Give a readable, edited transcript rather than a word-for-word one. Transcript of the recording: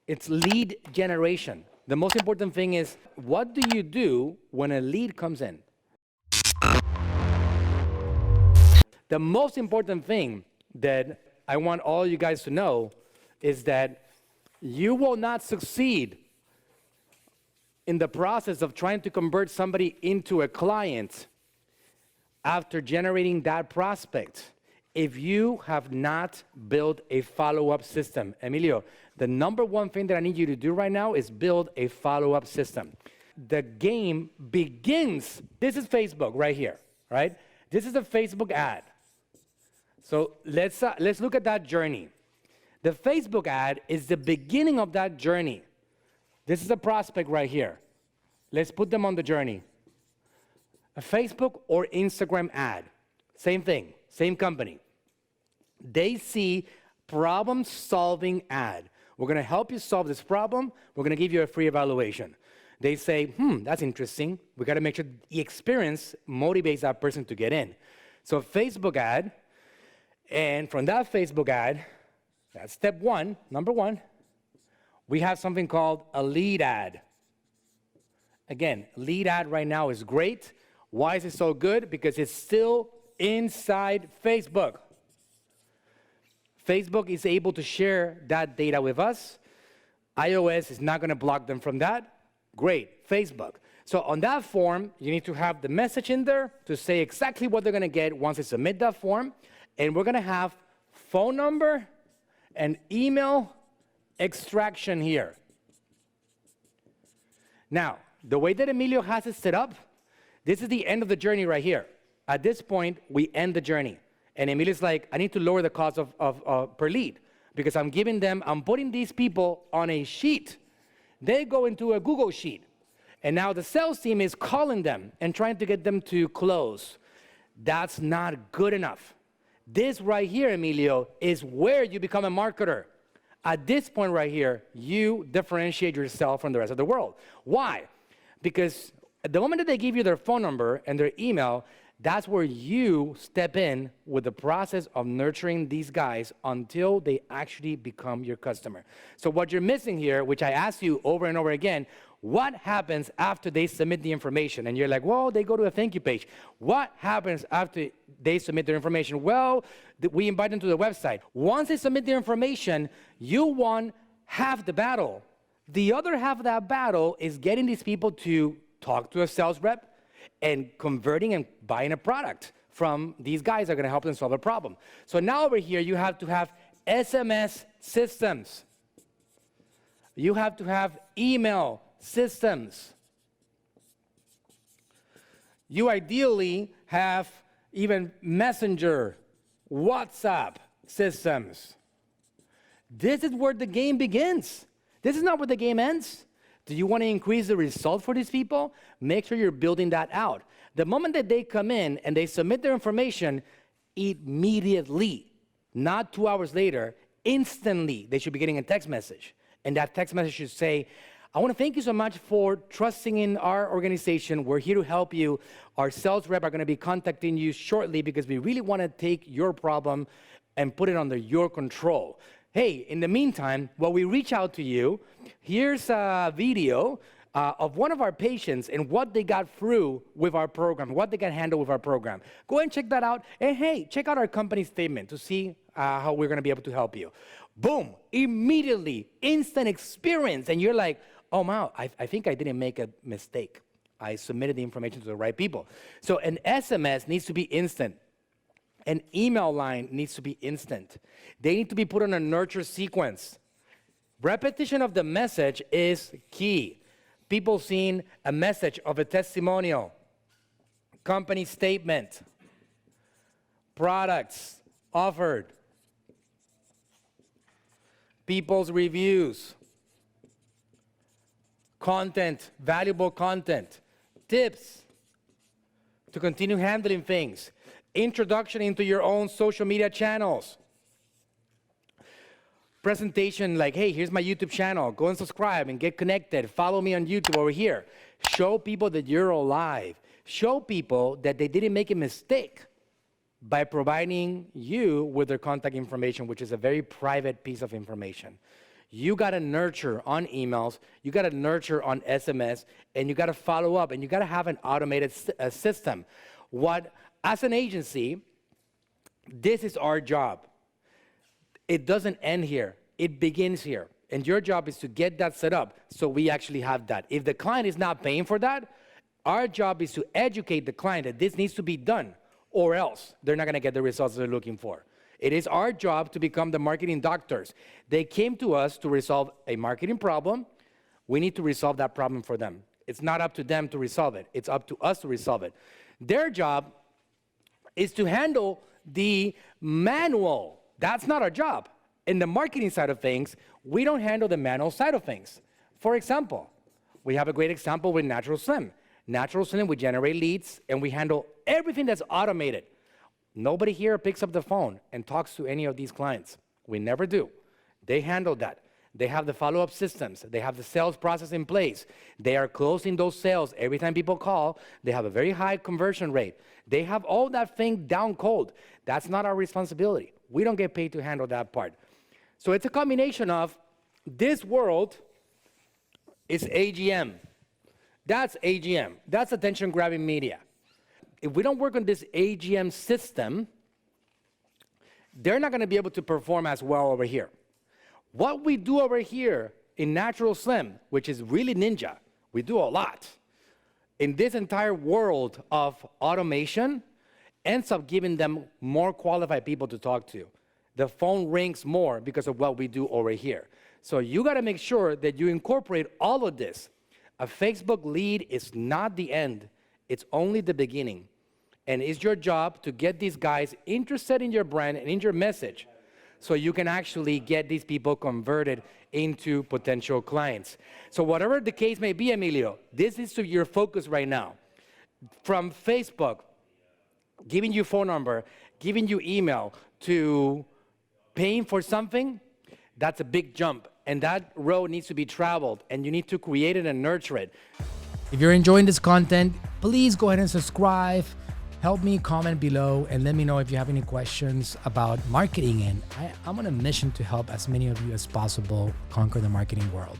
It's lead generation. The most important thing is, what do you do when a lead comes in? The most important thing that I want all you guys to know is that you will not succeed in the process of trying to convert somebody into a client after generating that prospect if you have not built a follow-up system. Emilio, the number one thing that I need you to do right now is build a follow-up system. The game begins, this is Facebook right here, right? This is a Facebook ad. So let's look at that journey. The Facebook ad is the beginning of that journey. This is a prospect right here. Let's put them on the journey. A Facebook or Instagram ad, same thing, same company. They see problem-solving ad. We're going to help you solve this problem. We're going to give you a free evaluation. They say, that's interesting. We got to make sure the experience motivates that person to get in. So Facebook ad, and from that Facebook ad, that's step one, number one, we have something called a lead ad. Again, lead ad right now is great. Why is it so good? Because it's still inside Facebook. Facebook is able to share that data with us. iOS is not going to block them from that. Great, Facebook. So on that form, you need to have the message in there to say exactly what they're going to get once they submit that form. And we're going to have phone number and email extraction here. Now, the way that Emilio has it set up, this is the end of the journey right here. At this point, we end the journey. And Emilio's like, I need to lower the cost of per lead because I'm putting these people on a sheet. They go into a Google sheet. And now the sales team is calling them and trying to get them to close. That's not good enough. This right here, Emilio, is where you become a marketer. At this point right here, you differentiate yourself from the rest of the world. Why? Because at the moment that they give you their phone number and their email, that's where you step in with the process of nurturing these guys until they actually become your customer. So what you're missing here, which I ask you over and over again, what happens after they submit the information? And you're like, well, they go to a thank you page. What happens after they submit their information? Well, we invite them to the website. Once they submit their information, you won half the battle. The other half of that battle is getting these people to talk to a sales rep and converting and buying a product from these guys that are going to help them solve a problem. So now over here, you have to have SMS systems. You have to have email systems. You ideally have even Messenger, WhatsApp systems. This is where the game begins. This is not where the game ends. Do you want to increase the result for these people? Make sure you're building that out. The moment that they come in and they submit their information, immediately, not 2 hours later, instantly, they should be getting a text message. And that text message should say, I want to thank you so much for trusting in our organization. We're here to help you. Our sales rep are going to be contacting you shortly because we really want to take your problem and put it under your control. Hey, in the meantime, while we reach out to you, here's a video of one of our patients and what they got through with our program, what they got handled with our program. Go ahead and check that out. And hey, check out our company statement to see how we're going to be able to help you. Boom, immediately, instant experience. And you're like, oh, wow, I think I didn't make a mistake. I submitted the information to the right people. So an SMS needs to be instant. An email line needs to be instant. They need to be put on a nurture sequence. Repetition of the message is key. People seeing a message of a testimonial, company statement, products offered, people's reviews, content, valuable content, tips to continue handling things, introduction into your own social media channels, presentation like, hey, here's my YouTube channel. Go and subscribe and get connected. Follow me on YouTube over here. Show people that you're alive. Show people that they didn't make a mistake by providing you with their contact information, which is a very private piece of information. You got to nurture on emails, you got to nurture on SMS, and you got to follow up, and you got to have an automated system. As an agency, this is our job. It doesn't end here. It begins here. And your job is to get that set up so we actually have that. If the client is not paying for that, our job is to educate the client that this needs to be done, or else they're not going to get the results they're looking for. It is our job to become the marketing doctors. They came to us to resolve a marketing problem. We need to resolve that problem for them. It's not up to them to resolve it. It's up to us to resolve it. Their job is to handle the manual. That's not our job. In the marketing side of things, we don't handle the manual side of things. For example, we have a great example with Natural Slim. Natural Slim, we generate leads, and we handle everything that's automated. Nobody here picks up the phone and talks to any of these clients. We never do. They handle that. They have the follow-up systems. They have the sales process in place. They are closing those sales. Every time people call, they have a very high conversion rate. They have all that thing down cold. That's not our responsibility. We don't get paid to handle that part. So it's a combination of this world is AGM. That's AGM. That's attention-grabbing media. If we don't work on this AGM system, they're not going to be able to perform as well over here. What we do over here in Natural Slim, which is really ninja, we do a lot. In this entire world of automation, ends up giving them more qualified people to talk to. The phone rings more because of what we do over here. So you got to make sure that you incorporate all of this. A Facebook lead is not the end. It's only the beginning. And it's your job to get these guys interested in your brand and in your message so you can actually get these people converted into potential clients. So whatever the case may be, Emilio, this is your focus right now. From Facebook, giving you phone number, giving you email, to paying for something, that's a big jump. And that road needs to be traveled, and you need to create it and nurture it. If you're enjoying this content, please go ahead and subscribe. Help me comment below and let me know if you have any questions about marketing. And I'm on a mission to help as many of you as possible conquer the marketing world.